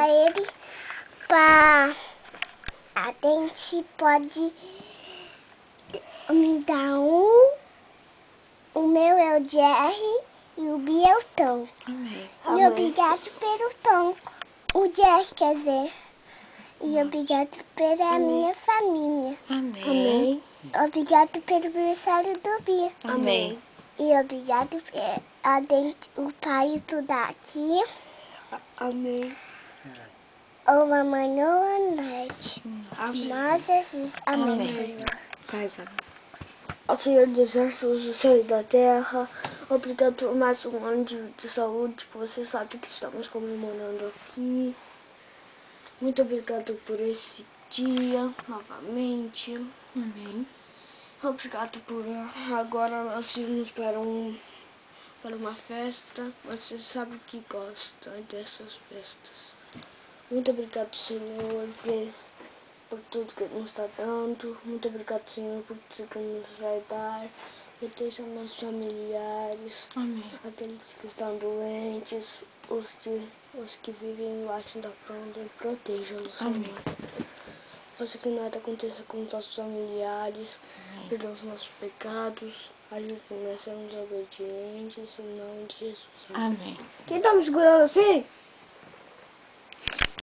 pra ele. A gente pode me dar um. O meu é o Jerry e o Bi é o Tom. Amém. E obrigado pelo Tom. O Jerry, quer dizer. E obrigado pela minha família. Amém. Obrigado pelo aniversário do Bi. Amém. E obrigado o pai estudar aqui. Amém. Ou amanhã ou à noite. Amém. Nós, Jesus. Amém, Amém. Senhor. Faz amém. Ao Senhor dos Exércitos, o Senhor da Terra, obrigado por mais um ano de saúde, que você sabe que estamos comemorando aqui. Muito obrigado por esse dia, novamente. Amém. Obrigado por agora nós irmos para uma festa. Você sabe que gosta dessas festas. Muito obrigado, Senhor, por tudo que nos está dando. Muito obrigado, Senhor, por tudo que nos vai dar. Proteja nossos familiares, aqueles que estão doentes, os que vivem embaixo da fronda. Proteja-os, Senhor. Faça que nada aconteça com os nossos familiares. Perdoa os nossos pecados. Ajude-nos a sermos obedientes, em nome de Jesus. Amém. Quem tá me segurando assim?